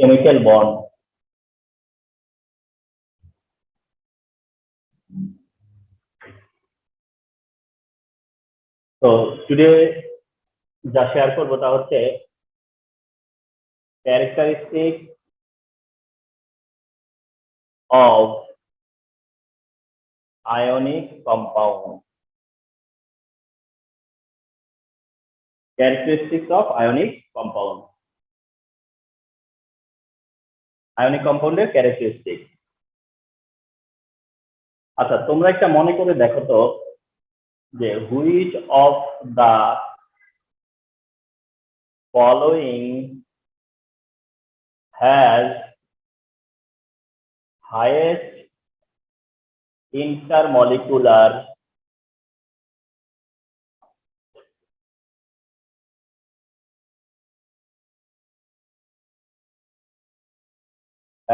chemical bond. So today যা share করবো তা হচ্ছে characteristic of ionic compound. Characteristics of ionic compound. Ionic compound এর characteristic. আচ্ছা তোমরা একটা মনে করে দেখো তো যে which of the following has highest intermolecular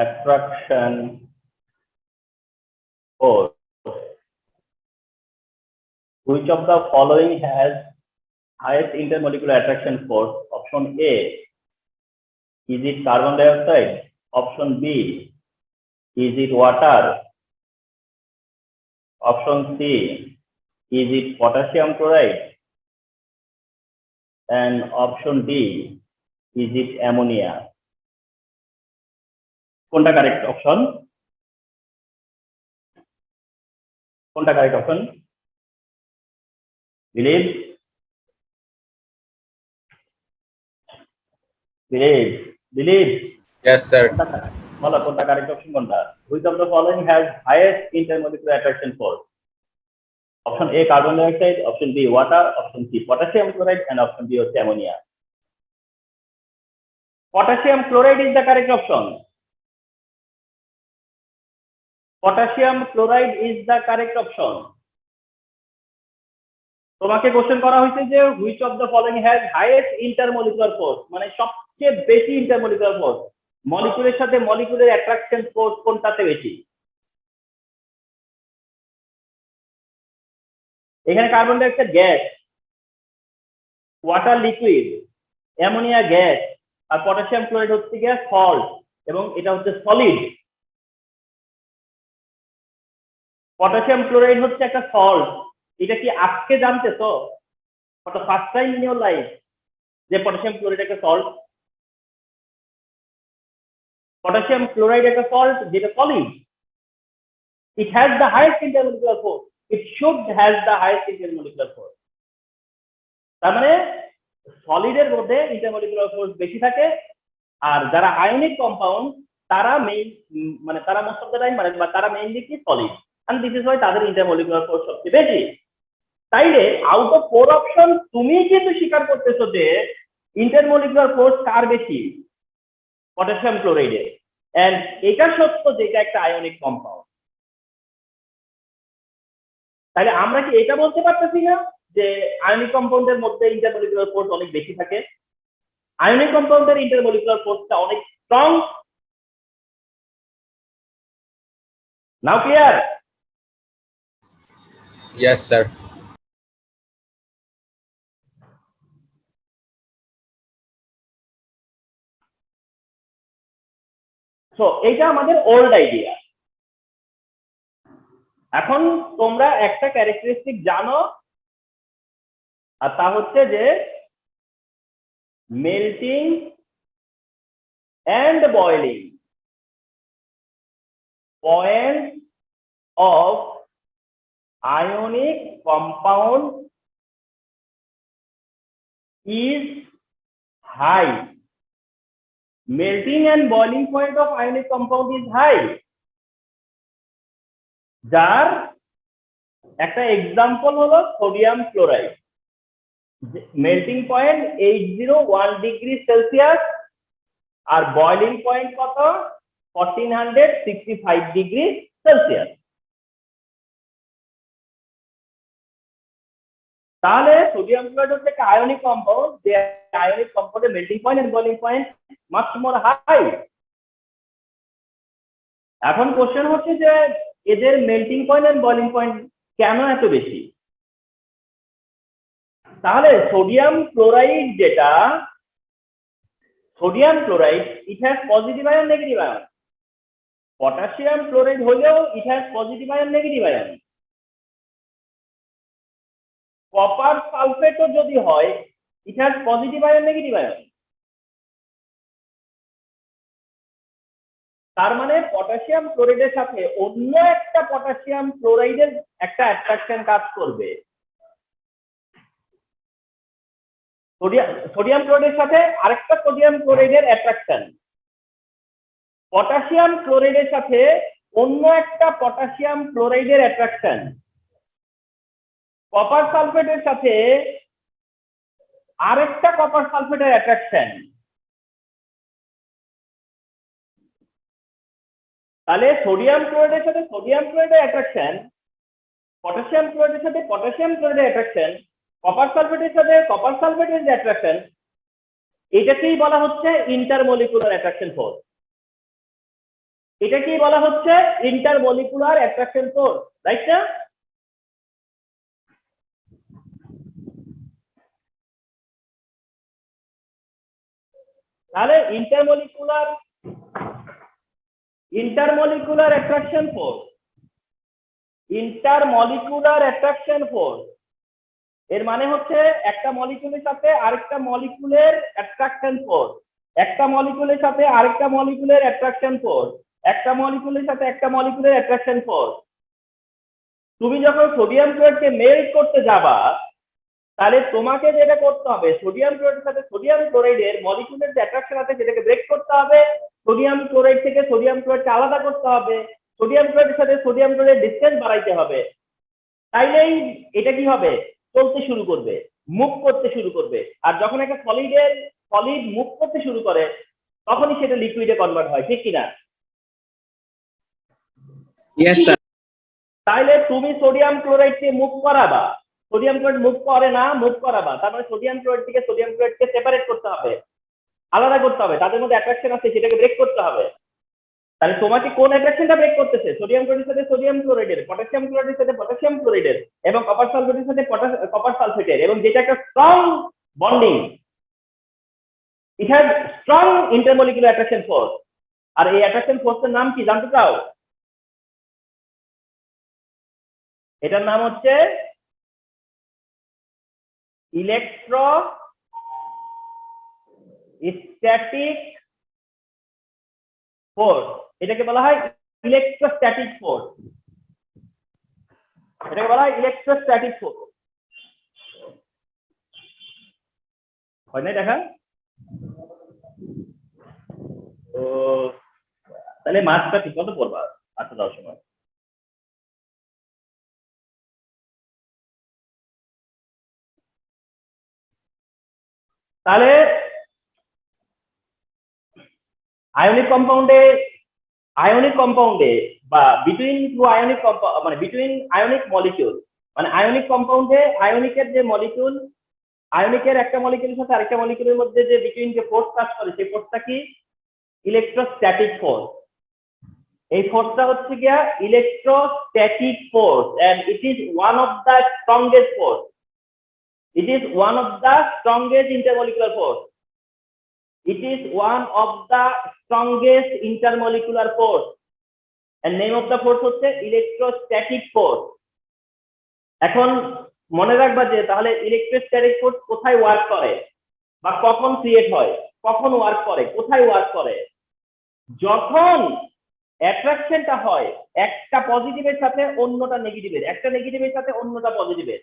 attraction force. Which of the following has highest intermolecular attraction force? Option A. Is it carbon dioxide? Option B. Is it water? Option C. Is it potassium chloride? And option D. Is it ammonia? কোনটা correct option? কোনটা correct option? Believe? Yes, sir. বলো কোনটা correct option কোনটা? Which of the following has highest intermolecular attraction force? Option A carbon dioxide, option B water, option C potassium chloride, and option D হচ্ছে ammonia. Potassium chloride is the correct option. Potassium chloride is the correct option. তোমাকে question করা হয়েছে যে which of the following has highest intermolecular force, মানে সবচেয়ে বেশি intermolecular force, মলিকিউলের সাথে মলিকিউলের attraction force কোনটাতে বেশি? এখানে carbon dioxide gas, water liquid, ammonia gas, আর পটাশিয়াম ক্লোরাইড হচ্ছে গ্যাস সল্ট, এবং এটা হচ্ছে সলিড। পটাশিয়াম ক্লোরাইড হচ্ছে একটা সল্ট। এটা কি আজকে জানতেছো? For the first time in your life যে পটাশিয়াম ক্লোরাইড একটা সল্ট? পটাশিয়াম ক্লোরাইড একটা সল্ট যেটা solid. It has the highest intermolecular force. It should has the highest intermolecular force. তার মানে সলিডের মধ্যে ইন্টারমলিকুলার ফোর্স বেশি থাকে, আর যারা আয়নিক কম্পাউন্ড তারা মানে তারা মোস্ট অফ দ্য টাইম মানে তারা মেইনলি কি solid, and this is why তাদের ইন্টারমলিকুলার ফোর্স সবচেয়ে বেশি। তাইলে আউট অফ 4 অপশন তুমি কিন্তু স্বীকার করতেছো যে ইন্টারমলিকুলার ফোর্স কার বেশি? পটাশিয়াম ক্লোরাইডের। এন্ড এটা সত্য যে এটা একটা আয়নিক কম্পাউন্ড। তাহলে আমরা কি এটা বলতে পারতেছি না যে আয়নিক কম্পাউন্ডের মধ্যে ইন্টারমলিকুলার ফোর্স অনেক বেশি থাকে? আয়নিক কম্পাউন্ডের ইন্টারমলিকুলার ফোর্সটা অনেক স্ট্রং। নাও ক্লিয়ার? Yes, sir. সো এইটা আমাদের ওল্ড আইডিয়া। এখন তোমরা একটা ক্যারেক্টারিস্টিক জানো, আর তা হচ্ছে যে melting and boiling point of ionic compound is high. Melting and boiling point of ionic compound is high. যার একটা এক্সাম্পল হলো sodium chloride. Melting point 801 degree Celsius, আর বয়লিং পয়েন্ট কত? 1465 ডিগ্রি সেলসিয়াস। তাহলে সোডিয়াম ক্লোরাইড হচ্ছে একটা ionic compound, যে ionic কম্পাউন্ডের melting point and boiling point much more high. এখন কোশ্চেন হচ্ছে যে এদের melting point and boiling point কেন এত বেশি? তাহলে সোডিয়াম ক্লোরাইড যেটা, sodium chloride it has positive ion negative ion, potassium chloride হলেও it has positive ion negative ion, copper সালফেটও যদি হয় ইট has positive ion negative ion. তার মানে পটাশিয়াম ক্লোরাইডের সাথে অন্য একটা পটাশিয়াম ক্লোরাইডের একটা অ্যাট্রাকশন কাজ করবে, সোডিয়াম ক্লোরাইডের সাথে আরেকটা সোডিয়াম ক্লোরাইডের অ্যাট্রাকশন, পটাশিয়াম ক্লোরাইডের সাথে অন্য একটা পটাশিয়াম ক্লোরাইডের অ্যাট্রাকশন, কপার সালফেটের সাথে আরেকটা কপার সালফেটের অ্যাট্রাকশন। তাহলে সোডিয়াম ক্লোরাইডের সাথে সোডিয়াম ক্লোরাইডের অ্যাট্রাকশন, পটাশিয়াম ক্লোরাইডের সাথে পটাশিয়াম ক্লোরাইডের অ্যাট্রাকশন, কপার সালফেটের সাথে কপার সালফেটের যে অ্যাট্রাকশন, এটাকেই বলা হচ্ছে ইন্টারমলিকুলার অ্যাট্রাকশন ফোর্স। এটাকেই বলা হচ্ছে ইন্টারমলিকুলার অ্যাট্রাকশন ফোর্স, রাইট না? তাহলে intermolecular attraction force, intermolecular attraction force এর মানে হচ্ছে একটা মলিকিউলের সাথে আরেকটা মলিকিউলের অ্যাট্রাকশন ফোর্স, একটা মলিকিউলের সাথে আরেকটা মলিকিউলের অ্যাট্রাকশন ফোর্স, একটা মলিকিউলের সাথে একটা মলিকিউলের অ্যাট্রাকশন ফোর্স। তুমি যখন সোডিয়াম ক্লোরাইডকে মেল্ট করতে যাবা তাহলে তোমাকে যেটা করতে হবে, সোডিয়াম ক্লোরাইডের সাথে সোডিয়াম ক্লোরাইডের মলিকিউলের যে অ্যাট্রাকশন আছে সেটাকে ব্রেক করতে হবে, সোডিয়াম ক্লোরাইড থেকে সোডিয়াম ক্লোরাইডকে আলাদা করতে হবে, সোডিয়াম ক্লোরাইডের সাথে সোডিয়াম ক্লোরাইডের ডিসটেন্স বাড়াইতে হবে। তাইলেই এটা কি হবে, চলতে শুরু করবে, মুভ করতে শুরু করবে। আর যখন একটা সলিড মুভ করতে শুরু করে তখনই সেটা লিকুইডে কনভার্ট হয়, ঠিক কিনা? Yes, sir. তাইলে তুমি সোডিয়াম ক্লোরাইডকে মুভ করাবা, সোডিয়াম ক্লোরাইড মুভ করে না, মুভ করাবা, তার মানে সোডিয়াম ক্লোরাইড থেকে সোডিয়াম ক্লোরাইডকে সেপারেট করতে হবে, আলাদা করতে হবে, তাদের মধ্যে অ্যাট্রাকশন আছে সেটাকে ব্রেক করতে হবে। তাহলে তোমাকে কোন অ্যাট্রাকশনটা ব্রেক করতেছে, সোডিয়াম ক্লোরাইডের সাথে সোডিয়াম ক্লোরাইডের, পটাশিয়াম ক্লোরাইডের সাথে পটাশিয়াম ক্লোরাইডের এবং কপার সালফেটের সাথে কপার সালফেটের, এবং যেটা একটা strong bonding, it has strong intermolecular attraction force. আর এই অ্যাট্রাকশন ফোর্সের নাম কি জানতে চাও? এটার নাম হচ্ছে ইলেকট্রোস্ট্যাটিক ফোর্স। এটাকে বলা হয় ইলেকট্রোস্ট্যাটিক ফোর্স, এটাকে বলা হয় ইলেকট্রোস্ট্যাটিক ফোর্স। হয় না দেখা? তো তাহলে মাছটা ঠিক মতো পড়বা আচ্ছা যাওয়ার সময়। তাহলে আয়নিক কম্পাউন্ডে বা বিটুইন টু আয়নিক মানে বিটুইন আয়নিক মলিকিউল, মানে আয়নিক কম্পাউন্ডে আয়নিকের যে মলিকিউল, আয়নিকের একটা মলিকিউলের সাথে আরেকটা মলিকিউলের মধ্যে যে বিটুইন যে ফোর্স কাজ করে সেই ফোর্সটা কি? Electrostatic force. এই ফোর্সটা হচ্ছে গিয়া electrostatic force and it is one of the strongest force, it is one of the strongest intermolecular force, it is one of the strongest intermolecular force and name of the force হচ্ছে electrostatic force। এখন মনে রাখবা যে তাহলে electrostatic force কোথায় work করে বা কখন ক্রিয়েট হয়, কখন ওয়ার্ক করে, কোথায় ওয়ার্ক করে? যখন অ্যাট্রাকশনটা হয় একটা পজিটিভের সাথে অন্যটা নেগেটিভের, একটা নেগেটিভের সাথে অন্যটা পজিটিভের,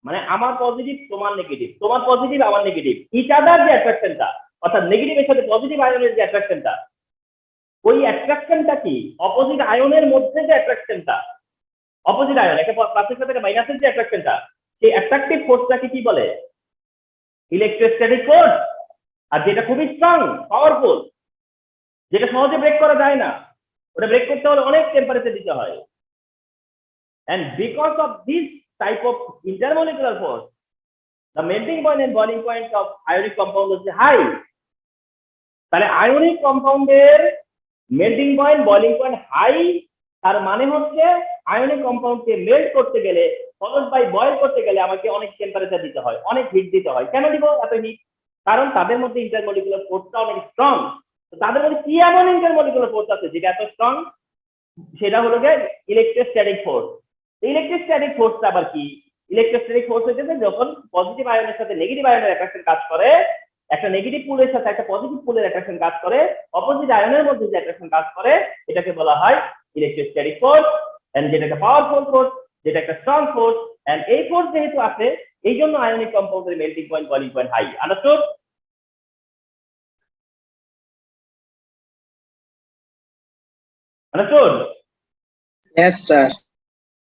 মানে আমার পজিটিভ তোমার নেগেটিভ, তোমার পজিটিভ আমার নেগেটিভ, ইচ আদার যে অ্যাট্রাকশনটা, অর্থাৎ নেগেটিভের সাথে পজিটিভ আয়নের যে অ্যাট্রাকশনটা, ওই অ্যাট্রাকশনটা কি অপোজিট আয়নের মধ্যে যে অ্যাট্রাকশনটা, অপোজিট আয়ন একটা প্লাসের সাথে একটা মাইনাসের যে অ্যাট্রাকশনটা, সেই অ্যাট্রাকটিভ ফোর্সটাকে কি বলে? Electrostatic force. আর যেটা খুবই স্ট্রং পাওয়ারফুল, যেটা সহজে ব্রেক করা যায় না, ওটা ব্রেক করতে হলে অনেক টেম্পারেচার দিতে হয়। And because of this type of intermolecular force, the melting point and boiling point of ionic compound is high. তাহলে আয়নিক কম্পাউন্ডের melting point boiling point high, তার মানে হচ্ছে আয়নিক কম্পাউন্ডকে মেল্ট করতে গেলে, ফলোড বাই বয়েল করতে গেলে আমাকে অনেক টেম্পারেচার দিতে হয়, অনেক হিট দিতে হয়। কেন দিব এত হিট? কারণ তাদের মধ্যে ইন্টারমলিকুলার ফোর্সটা অনেক স্ট্রং। তাদের মধ্যে কি এমন ইন্টারমলিকুলার ফোর্স আছে যেটা এত স্ট্রং? সেটা হলো গিয়ে ইলেকট্রোস্ট্যাটিক ফোর্স। ইলেকট্রোস্ট্যাটিক ফোর্সটা আবার কি? ইলেকট্রোস্ট্যাটিক ফোর্স হচ্ছে যখন পজিটিভ আয়নের সাথে নেগেটিভ আয়নের অ্যাট্রাকশন কাজ করে, একটা নেগেটিভ পুলের সাথে একটা পজিটিভ পুলের অ্যাট্রাকশন কাজ করে, অপোজিট আয়নের মধ্যে যে অ্যাট্রাকশন কাজ করে এটাকে বলা হয় ইলেকট্রোস্ট্যাটিক ফোর্স। এন্ড যেটা একটা পাওয়ারফুল ফোর্স, যেটা একটা স্ট্রং ফোর্স, এন্ড এই ফোর্স যেহেতু আছে এই জন্য আয়নিক কম্পাউন্ডের melting point boiling point high. Understood? Understood? Yes, sir.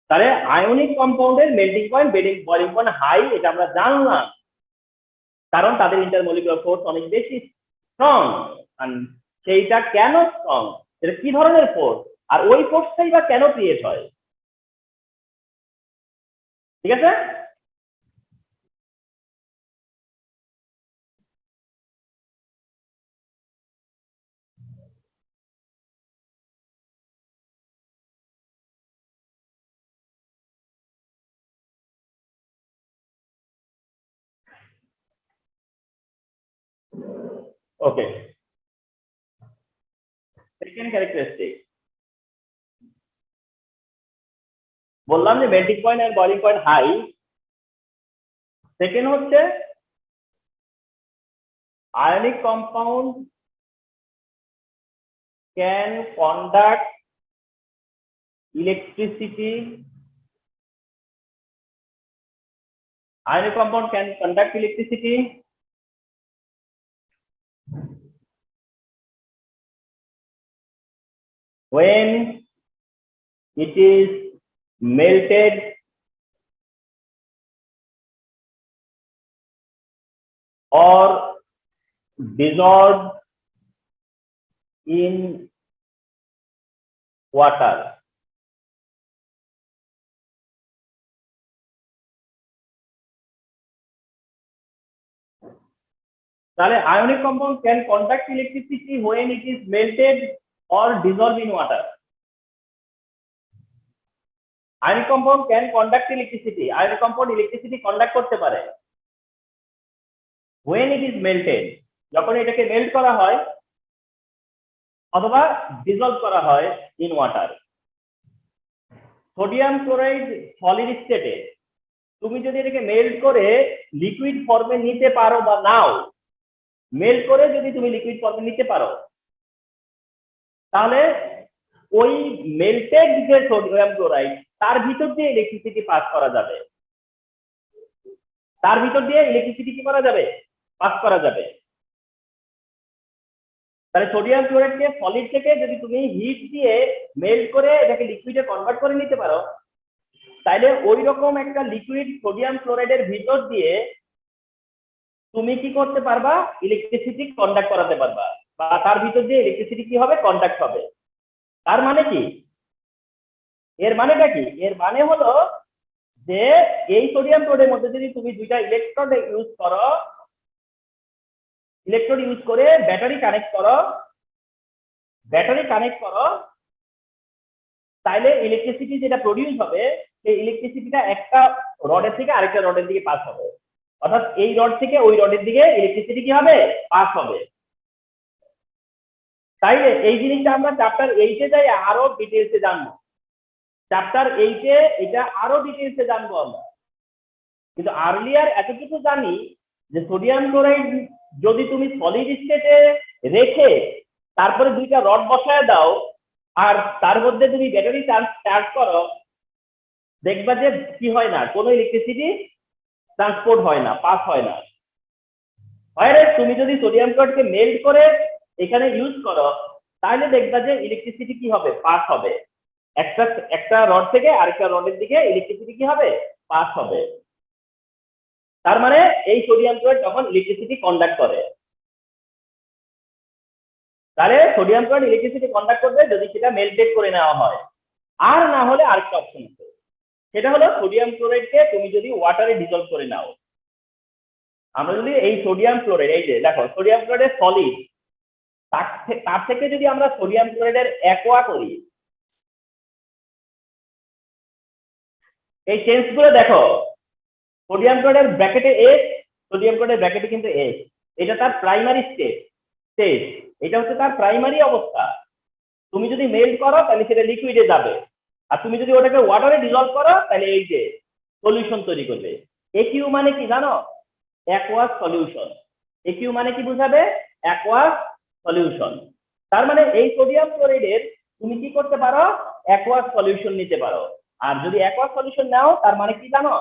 তাহলে আয়নিক কম্পাউন্ডের melting point boiling point high এটা আমরা জানলাম, কারণ তাদের ইন্টারমলিকুলার ফোর্স অনেক বেশি স্ট্রং। সেইটা কেন স্ট্রং, সেটা কি ধরনের ফোর্স, আর ওই ফোর্সটাই বা কেন ক্রিয়েট হয়। ঠিক আছে? ওকে, সেকেন্ড ক্যারেক্টারিস্টিক বললাম যে মেল্টিং পয়েন্ট আর বয়লিং পয়েন্ট হাই। সেকেন্ড হচ্ছে ionic compound can conduct electricity. Ionic compound can conduct electricity when it is melted or dissolved in water. তাহলে ionic compound can conduct electricity when it is melted or dissolved in water. Ionic compound can conduct electricity. Ionic compound electricity conduct করতে পারে when it is melted, যখন এটাকে melt করা হয় অথবা dissolve করা হয় in water. Sodium chloride solid স্টেটে তুমি যদি এটাকে মেল্ট করে লিকুইড ফর্মে নিতে পারো বা নাও, মেল্ট করে যদি তুমি লিকুইড ফর্মে নিতে পারো, তাহলে ওই মেল্টেড যে সোডিয়াম ক্লোরাইড তার ভিতর দিয়ে ইলেকট্রিসিটি পাস করা যাবে। তার ভিতর দিয়ে ইলেকট্রিসিটি কি করা যাবে? পাস করা যাবে। তাহলে সোডিয়াম ক্লোরাইডকে সলিড থেকে যদি তুমি হিট দিয়ে মেল্ট করে এটাকে লিকুইডে কনভার্ট করে নিতে পারো, তাইলে ওই রকম একটা লিকুইড সোডিয়াম ক্লোরাইডের ভিতর দিয়ে তুমি কি করতে পারবা? ইলেকট্রিসিটি কন্ডাক্ট করাতে পারবা, বা তার ভিতর দিয়ে ইলেকট্রিসিটি কি হবে? কন্ডাক্ট হবে। তার মানে কি? এর মানেটা কি? এর মানে হলো যে এই সোডিয়াম ক্লোরাইডের মধ্যে যদি তুমি দুইটা ইলেকট্রোড ইউজ করো, ইলেকট্রোড ইউজ করে ব্যাটারি কানেক্ট করো, তাইলে ইলেকট্রিসিটি যেটা প্রডিউস হবে সেই ইলেকট্রিসিটিটা একটা রডের থেকে আরেকটা রডের দিকে পাস হবে, অর্থাৎ এই রড থেকে ওই রডের দিকে ইলেকট্রিসিটি কি হবে? পাস হবে। তাই এই জিনিসটা আমরা চ্যাপ্টার 8 এ যাই আরো ডিটেইলসে জানবো। চ্যাপ্টার 8 এ এটা আরো ডিটেইলসে জানবো আমরা। কিন্তু আর্লিয়ার এতটুকু জানি যে সোডিয়াম ক্লোরাইড যদি তুমি সলিড স্টেটে রেখে তারপরে দুইটা রড বসায় দাও আর তার মধ্যে তুমি ব্যাটারি চার্জ করো, দেখবা যে কি হয় না, কোনো ইলেকট্রিসিটি ট্রান্সপোর্ট হয় না, পাস হয় না। হয় তুমি যদি সোডিয়াম ক্লোরাইডকে মেল্ট করে এখানে ইউজ করো, তাহলে দেখবা যে ইলেকট্রিসিটি কি হবে? পাস হবে। একটা রড থেকে আরেকটা রডের দিকে ইলেকট্রিসিটি কি হবে? পাস হবে। তার মানে এই সোডিয়াম ক্লোরাইড যখন ইলেকট্রিসিটি কন্ডাক্ট করে, তাহলে সোডিয়াম ক্লোরাইড ইলেকট্রিসিটি কন্ডাক্ট করবে যদি সেটা মেল্টেড করে নেওয়া হয়। আর না হলে আরেকটা অপশন আছে, সেটা হলো সোডিয়াম ক্লোরাইডকে তুমি যদি ওয়াটারে ডিসলভ করে নাও। আমরা যদি এই সোডিয়াম ক্লোরাইড, এই যে দেখো সোডিয়াম ক্লোরাইডের সলিড, তার থেকে যদি আমরা সোডিয়াম ক্লোরাইডের অ্যাকোয়া করি, এই চেঞ্জ গুলো দেখো, সোডিয়াম ক্লোরাইডের ব্র্যাকেটে এস, সোডিয়াম ক্লোরাইডের ব্র্যাকেটে কিন্তু এস, এটা তার প্রাইমারি স্টেজ, এটা হচ্ছে তার প্রাইমারি অবস্থা। তুমি যদি মেল্ট করো তাহলে সেটা লিকুইডে যাবে, আর তুমি যদি ওটাকে ওয়াটারে ডিজলভ করো তাহলে এই যে সলিউশন তৈরি করবে। একিউ মানে কি জানো? Aqueous solution. একিউ মানে কি বুঝাবে? Aqueous solution. তার মানে এই সোডিয়াম ক্লোরাইডের তুমি কি করতে পারো? অ্যাকোয়াস সলিউশন নিতে পারো। আর যদি অ্যাকোয়াস সলিউশন নাও তার মানে কি জানো?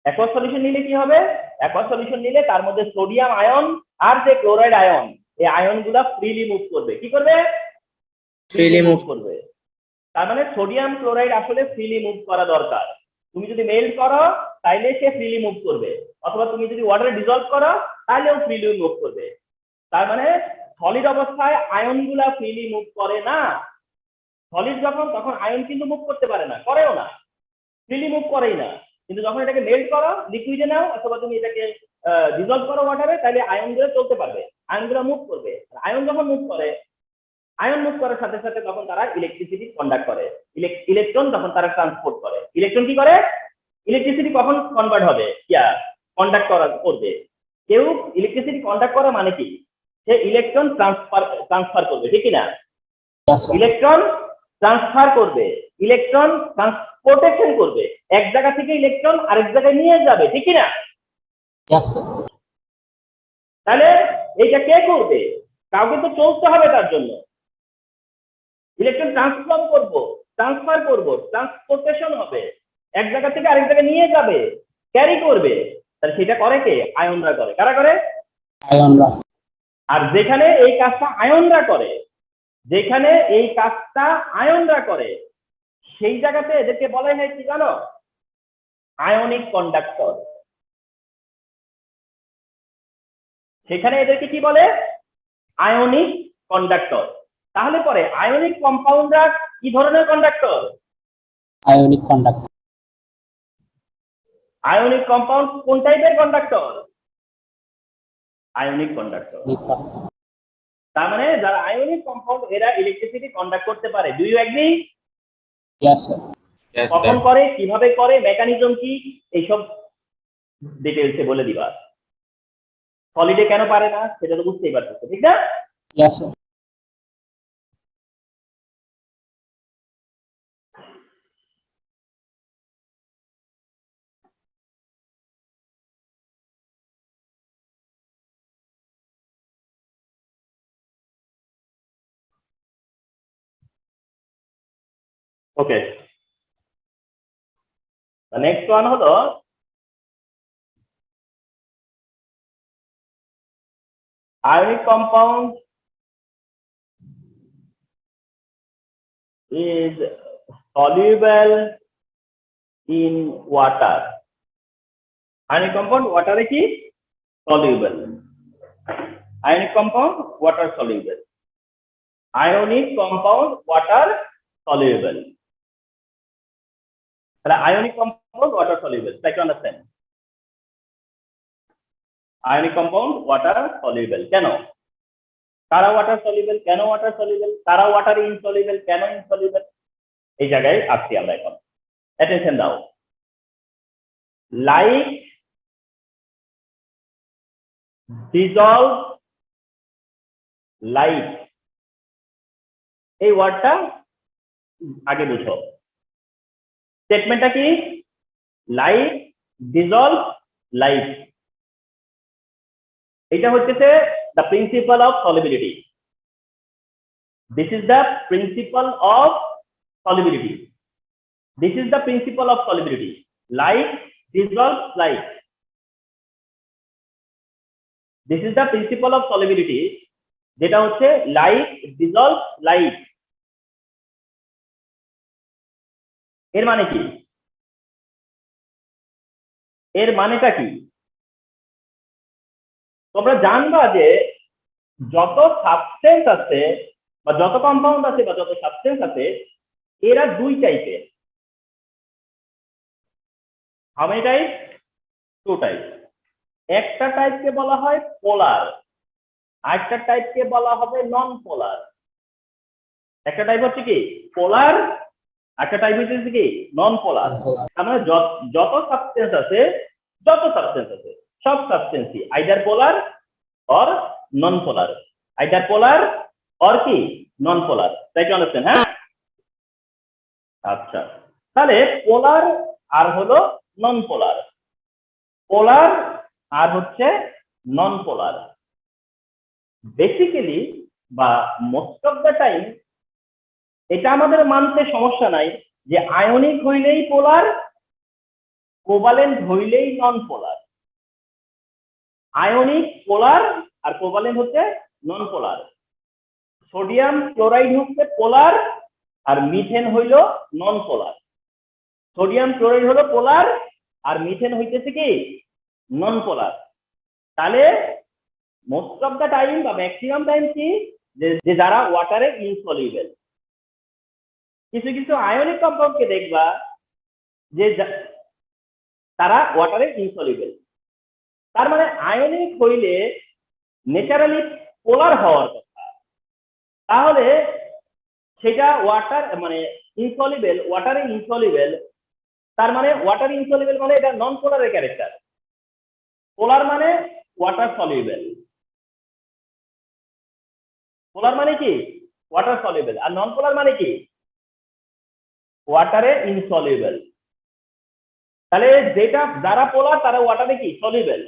অ্যাকোয়াস সলিউশন নিলে কি হবে? অ্যাকোয়াস সলিউশন নিলে তার মধ্যে সোডিয়াম আয়ন আর যে ক্লোরাইড আয়ন, এই আয়নগুলা ফ্রিলি মুভ করবে। কি করবে? Freely move move. করবে। তার মানে সোডিয়াম ক্লোরাইড আসলে ফ্রিলি মুভ করা দরকার। তুমি যদি মেল্ট করো তাইলে সে ফ্রিলি মুভ করবে, অথবা তুমি যদি ওয়াটারে ডিজলভ করো তাহলেও ফ্রিলি মুভ করবে। তার মানে সলিড অবস্থায় আয়নগুলা ফ্রিলি মুভ করে না। সলিড যখন, তখন আয়ন কিন্তু মুভ করতে পারে না, করেও না, ফ্রিলি মুভ করেই না। কিন্তু যখন এটাকে মেল্ট করো, লিকুইডে নাও, অথবা তুমি এটাকে ডিজলভ করো ওয়াটারে, তাহলে আয়নগুলো চলতে পারবে, আয়নগুলো মুভ করবে। আয়ন যখন মুভ করে, আয়ন মুভ করার সাথে সাথে তখন তারা ইলেকট্রিসিটি কন্ডাক্ট করে, ইলেকট্রন তখন তারা ট্রান্সপোর্ট করে। ইলেকট্রন কি করে? ইলেকট্রিসিটি কখন কনভার্ট হবে? কন্ডাক্ট করবে। কেউ ইলেকট্রিসিটি কন্ডাক্ট করা মানে কি? সে ইলেকট্রন ট্রান্সফার করবে, ঠিক না? ইলেকট্রন ট্রান্সফার করবে, ইলেকট্রন ট্রান্সপোর্টেশন করবে, এক জায়গা থেকে ইলেকট্রন আরেক জায়গায় নিয়ে যাবে, ঠিক না? তাহলে এইটা কে করবে? কাউকে তো চলতে হবে তার জন্য। ইলেকট্রন ট্রান্সফার করব, ট্রান্সপোর্টেশন হবে, এক জায়গা থেকে আরেক জায়গায় নিয়ে যাবে, ক্যারি করবে। তাহলে সেটা করে কে? আয়নরা করে। কারা করে? আয়নরা। আর যেখানে এই কাজটা আয়নরা করে, যেখানে এই কাজটা আয়নরা করে, সেই জায়গাতে এদেরকে বলা হয় কি জানো? Ionic conductor. সেখানে এদেরকে কি বলে? Ionic conductor. তাহলে পরে আয়নিক কম্পাউন্ডরা কি ধরনের conductor? Ionic conductor. Ionic compound কোন টাইপের কন্ডাক্টর? Ionic conductor. তার মানে যারা আয়নিক কম্পাউন্ড, এরা ইলেকট্রিসিটি কন্ডাক্ট করতে পারে। Do you agree? Yes, sir. কখন করে, কিভাবে করে, মেকানিজম কি, এইসব ডিটেইলসে বলে দিবা। সলিডে কেন পারে না সেটা তো বুঝতেই পারতেছো, ঠিক না? Yes, sir. ওকে, নেক্সট ওয়ান হলো ionic compound is soluble in water. Ionic compound water এ কি? Soluble. Ionic compound water soluble. Ionic compound water soluble. তাহলে ionic compound water soluble. Try to understand. Ionic compound water soluble. কেন? কারা water soluble? কেন water soluble? কারা water insoluble? কেন insoluble? এই জায়গায় আসছি আমরা এখন। অ্যাটেনশন দাও। লাইক ডিজলভ লাইট, এই ওয়ার্ডটা আগে বুঝো। স্টেটমেন্টটা কি? Light dissolved light. এটা হচ্ছে the principle of solubility. This is the principle of solubility. This is the principle of solubility. Light dissolves light. This is the principle of solubility, যেটা হচ্ছে light dissolves light. এর মানে কি? এর মানেটা কি? তোমরা জানবা যে যত সাবস্টেন্স আছে বা যত কম্পাউন্ড আছে বা যত সাবস্টেন্স আছে, এরা দুই টাইপের। How many type? Two type. একটা টাইপকে বলা হয় পোলার, আরেকটা টাইপকে বলা হবে নন পোলার। একটা টাইপ হচ্ছে কি পোলার, একটা টাইপ হচ্ছে কি নন পোলার। তার মানে যত সাবস্টেন্স আছে সব সাবস্টেন্সই either polar or non-polar, either polar or কি non-polar. Try to understand, হ্যাঁ? আচ্ছা, তাহলে পোলার আর হলো নন পোলার, পোলার আর হচ্ছে নন পোলার। বেসিক্যালি বা মোস্ট অফ দ্য টাইম এটা আমাদের মানতে সমস্যা নাই যে আয়নিক হইলেই পোলার, কোভালেন্ট হইলেই নন পোলার। আয়নিক পোলার আর কোভালেন্ট হচ্ছে নন পোলার। সোডিয়াম ক্লোরাইড হচ্ছে পোলার আর মিথেন হইল নন পোলার। সোডিয়াম ক্লোরাইড হলো পোলার আর মিথেন হইতেছে কি নন পোলার। তাহলে মোস্ট অফ দ্য টাইম বা ম্যাক্সিমাম টাইম কি যে যারা ওয়াটারে ইনসলিউবল, কিছু কিছু আয়নিক কম্পাউন্ডকে দেখবা যে তারা ওয়াটারে ইনসলিউবল। তার মানে আয়নিক হইলে ন্যাচারালি পোলার হওয়ার কথা, তাহলে সেটা ওয়াটার মানে ইনসলিউবল, ওয়াটারে ইনসলিউবল, তার মানে ওয়াটার ইনসলিউবল মানে এটা নন পোলারের ক্যারেক্টার। পোলার মানে ওয়াটার সলিউবল, পোলার মানে কি ওয়াটার সলিউবল, আর নন পোলার মানে কি ওয়াটারে ইনসলিউবল। তাহলে যেটা যারা পোলার তারা ওয়াটারে কি সলিউবল,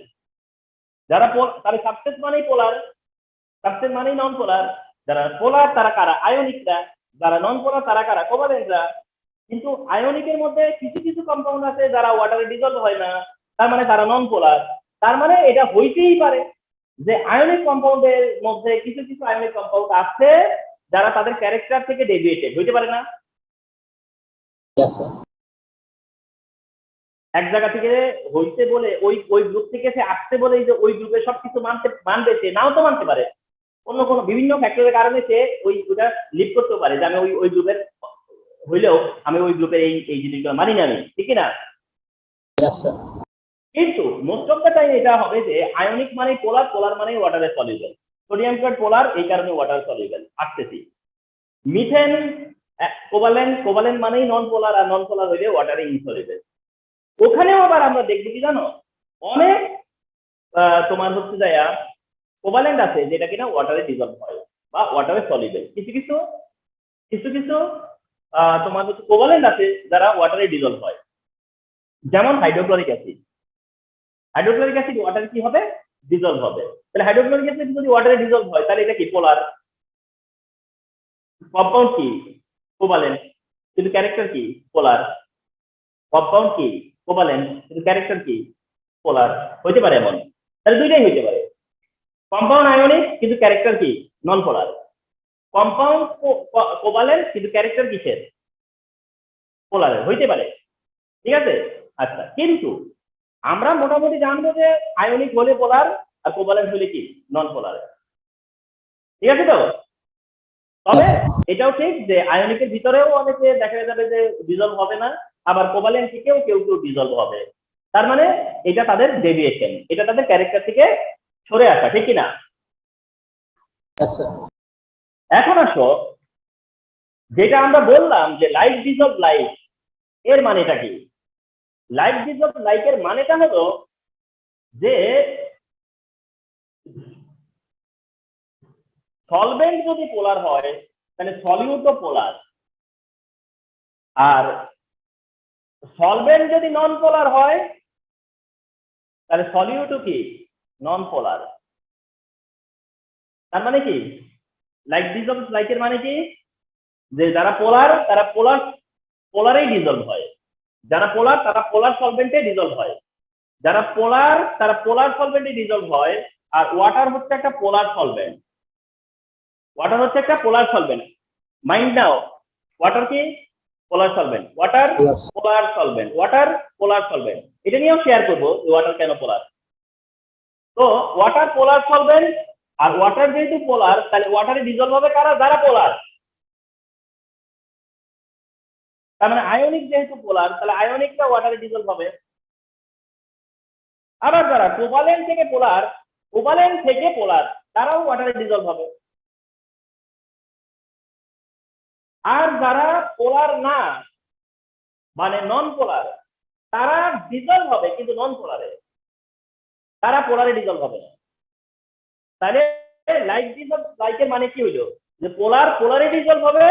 যারা তারা সাবস্টেন্স মানেই পোলার, সাবস্টেন্স মানেই নন পোলার। যারা পোলার তারা কারা আয়নিকরা, যারা নন পোলার তারা কারা কোভালেন্টরা। কিন্তু আয়নিকের মধ্যে কিছু কিছু কম্পাউন্ড আছে যারা ওয়াটারে ডিজলভ হয় না, তার মানে তারা নন পোলার। তার মানে এটা হইতেই পারে যে আয়নিক কম্পাউন্ডের মধ্যে কিছু কিছু আয়নিক কম্পাউন্ড আছে যারা তাদের ক্যারেক্টার থেকে ডেভিয়েটেড হইতে পারে না। Yes, sir. এক জায়গা থেকে হইতে বলে ওই গ্রুপ থেকে সে আসতে বলে যে ওই গ্রুপে সবকিছু মানবে, সে নাও তো মানতে পারে। অন্য কোনো বিভিন্ন ফ্যাক্টরের কারণে সে ওইটা লিভ করতে পারে যে আমি ওই গ্রুপের হইলেও আমি ওই গ্রুপের এই জিনিসগুলো মানি না, আমি ঠিক না? Yes, sir. কিন্তু মোস্ট অফ দ্য টাইম এটা হবে যে আয়নিক মানে পোলার, পোলার মানে ওয়াটারে সলিউবল। সোডিয়াম ক্লোরাইড পোলার, এই কারণে ওয়াটার সলিউবল। আসতেছি মিথেন কোভালেন্ট, কোভালেন্ট মানেই নন পোলার, আর নন পোলার হইলে ওয়াটারে ইনসলিউবল। ওখানেও আবার আমরা দেখবো কি জানো, অনেক তোমার হচ্ছে যায়া কোভালেন্ট আছে যেটা কিনা ওয়াটারে ডিজলভ হয় বা ওয়াটারে সলিউবল। কিছু কিছু কিছু কিছু তোমার হচ্ছে কোভালেন্ট আছে যারা ওয়াটারে ডিজলভ হয়, যেমন হাইড্রোক্লোরিক অ্যাসিড। হাইড্রোক্লোরিক অ্যাসিড ওয়াটারে কি হবে ডিজলভ হবে। তাহলে হাইড্রোক্লোরিক অ্যাসিড যদি ওয়াটারে ডিজলভ হয় তাহলে এটা কি পোলার, কম্পাউন্ড কি কোভালেন্ট, কিন্তু ক্যারেক্টার কি পোলার। কম্পাউন্ড কি কোভালেন্ট, কিন্তু ক্যারেক্টার কি পোলার। হইতে পারে এমন, তাহলে দুইটাই হইতে পারে। কম্পাউন্ড আয়নিক কিন্তু ক্যারেক্টার কি নন পোলার, কম্পাউন্ড কোভালেন্ট কিন্তু ক্যারেক্টার কিসের পোলারের, হইতে পারে। ঠিক আছে, আচ্ছা। কিন্তু আমরা মোটামুটি জানবো যে আয়নিক হলে পোলার আর কোভালেন্ট হলে কি নন পোলার। ঠিক আছে তো? তবে এটাও ঠিক যে আয়নিকের ভিতরেও অনেকে দেখা যাবে যে ডিজলভ হবে না, আবার কোভালেন্ট থেকেও কেউ কেউ ডিজলভ হবে। তার মানে এটা তাদের ডেভিয়েশন, এটা তাদের ক্যারেক্টার থেকে সরে আসা, ঠিক কিনা? Yes, sir. এখন আসো, যেটা আমরা বললাম যে লাইট ডিজলভ লাইট, এর মানেটা কি? লাইট ডিজলভ লাইটের মানেটা হলো যে সলভেন্ট যদি পোলার হয় তাহলে সলিউটও পোলার, আর সলভেন্ট যদি নন পোলার হয় তাহলে সলিউটও কি নন পোলার। তার মানে কি লাইট ডিজলভ লাইটের মানে কি যে যারা পোলার তারা পোলারেই ডিজলভ হয়, যারা পোলার তারা পোলার সলভেন্টে ডিজলভ হয়, যারা পোলার তারা পোলার সলভেন্টে ডিজলভ হয়। আর ওয়াটার হচ্ছে একটা পোলার সলভেন্ট, ওয়াটার হচ্ছে একটা পোলার সলভেন্ট। মাইন্ড নাও, ওয়াটার কি পোলার সলভেন্ট, ওয়াটার Yes. পোলার সলভেন্ট, ওয়াটার পোলার সলভেন্ট। এটা নিয়েও শেয়ার করবো ওয়াটার কেন পোলার। তো ওয়াটার পোলার সলভেন্ট, আর ওয়াটার যেহেতু পোলার তাহলে ওয়াটারে ডিজলভ হবে কারা, যারা পোলার। তার মানে আয়নিক যেহেতু পোলার তাহলে আয়নিকটা ওয়াটারে ডিজলভ হবে। আবার যারা কোভালেন্ট থেকে পোলার, কোভালেন্ট থেকে পোলার, তারাও ওয়াটারে ডিজলভ হবে। আর যারা পোলার না মানে নন পোলার, তারা ডিজলভ হবে কিন্তু নন পোলারে, তারা পোলারে ডিজলভ হবে না। তাহলে লাইক ডিজলভ লাইকের মানে কি হইলো যে পোলার পোলারে ডিজলভ হবে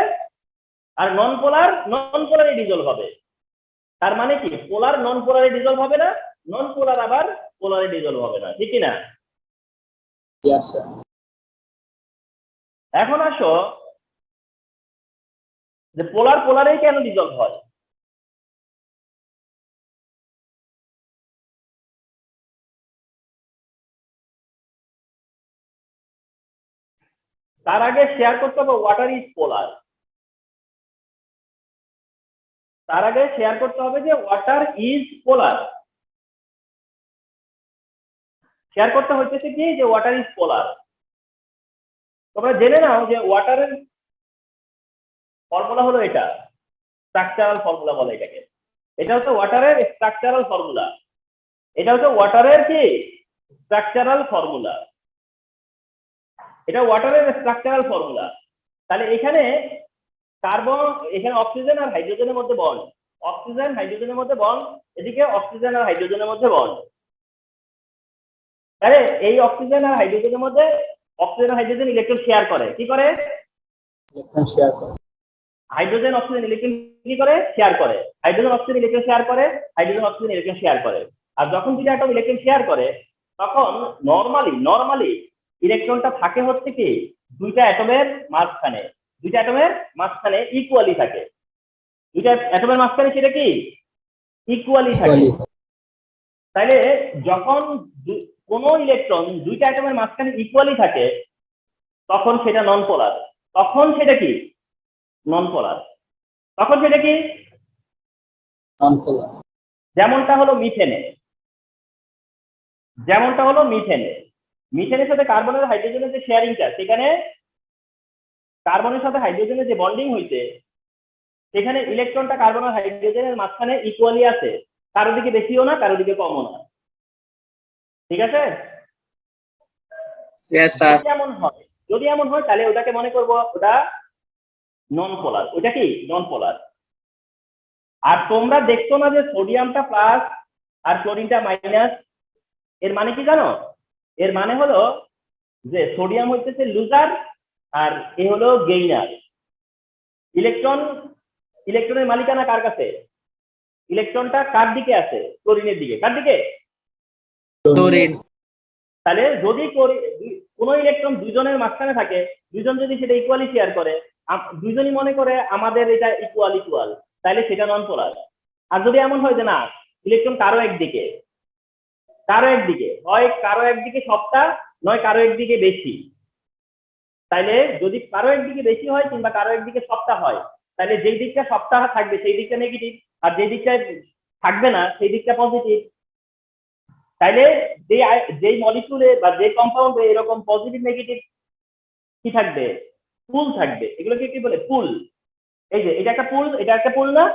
আর নন পোলারে ডিজলভ হবে। তার মানে কি পোলার নন পোলারে ডিজলভ হবে না, নন পোলার আবার পোলারে ডিজলভ হবে না, ঠিক কি না? Yes, sir. এখন আসো যে পোলার পোলারেই কেন ডিজলভ হয়। তার আগে শেয়ার করতে হবে ওয়াটার ইজ পোলার। তার আগে শেয়ার করতে হবে যে ওয়াটার ইজ পোলার। শেয়ার করতে হইতেছে কি যে ওয়াটার ইজ পোলার। তোমরা জেনে নাও যে ওয়াটারের ফর্মুলা হলো এটা, স্ট্রাকচারাল ফর্মুলা বলে এটাকে। এটা হচ্ছে ওয়াটারের স্ট্রাকচারাল ফর্মুলা। এটা হচ্ছে ওয়াটারের কি স্ট্রাকচারাল ফর্মুলা। এটা ওয়াটারের স্ট্রাকচারাল ফর্মুলা। তাহলে এখানে কার্বন, এখানে অক্সিজেন আর হাইড্রোজেনের মধ্যে বন্ড, অক্সিজেন হাইড্রোজেনের মধ্যে বন্ড, এদিকে অক্সিজেন আর হাইড্রোজেনের মধ্যে বন্ড। তাহলে এই অক্সিজেন আর হাইড্রোজেনের মধ্যে অক্সিজেন আর হাইড্রোজেন ইলেকট্রন শেয়ার করে, কি করে? Electron share করে। হাইড্রোজেন অক্সিজেন ইলেকট্রন কি করে? শেয়ার করে। হাইড্রোজেন অক্সিজেন ইলেকট্রন শেয়ার করে, হাইড্রোজেন অক্সিজেন ইলেকট্রন শেয়ার করে। আর যখন দুইটা অ্যাটম ইলেকট্রন শেয়ার করে তখন নরমালি ইলেকট্রনটা থাকে হচ্ছে কি দুইটা অ্যাটমের মাঝখানে, দুইটা অ্যাটমের মাঝখানে ইকুয়ালি থাকে। দুইটা অ্যাটমের মাঝখানে সেটা কি ইকুয়ালি থাকে। তাইলে যখন কোন ইলেকট্রন দুইটা অ্যাটমের মাঝখানে ইকুয়ালি থাকে তখন সেটা নন পোলার। তখন সেটা কি নন পোলার। তখন সেটা কি Non-polar. যেমনটা হলো মিথেনে। যেমনটা হলো মিথেনে, মিথেনের সাথে কার্বনের হাইড্রোজেনের যে শেয়ারিংটা, সেখানে কার্বনের সাথে হাইড্রোজেনের যে বন্ডিং হইছে সেখানে ইলেকট্রনটা কার্বন আর হাইড্রোজেনের মাঝখানে ইকুয়ালি আছে, কারো দিকে বেশিও না কারো দিকে কমও না, ঠিক আছে? Yes, sir. যদি এমন হয় তাহলে ওটাকে মনে করব ওটা নন পোলার। ওটা কি নন পোলার। আর তোমরা দেখছো না যে সোডিয়ামটা প্লাস আর ক্লোরিনটা মাইনাস, এর মানে কি জানো? এর মানে হলো যে সোডিয়াম হইতেছে লুজার আর এ হলো গেইনার। ইলেকট্রনের মালিকানা কার কাছে? ইলেকট্রনটা কার দিকে আছে? ক্লোরিনের দিকে। কার দিকে? Chlorine. তাহলে যদি কোন ইলেকট্রন দুইজনের মাঝখানে থাকে, দুইজন যদি সেটা ইকুয়ালি শেয়ার করে, দুইজনই মনে করে আমাদের এটা ইকুয়াল, তাহলে সেটা নন পোলার। আর যদি এমন হয় যে না ইলেকট্রন কারো একদিকে হয়, কারো একদিকে সবটা নয় কারো একদিকে বেশি, তাইলে যদি কারো একদিকে বেশি হয় কিংবা কারো একদিকে সবটা হয়, তাহলে যেই দিকটা সবটা থাকবে সেই দিকটা নেগেটিভ, আর যেই দিকটা থাকবে না সেই দিকটা পজিটিভ। তাইলে যেই মলিকিউলে বা যে কম্পাউন্ডে এরকম পজিটিভ নেগেটিভ কি থাকবে? পুল থাকবে। এগুলোকে কি বলে? পুল। এই যে এটা একটা পুল, এটা একটা পুল না?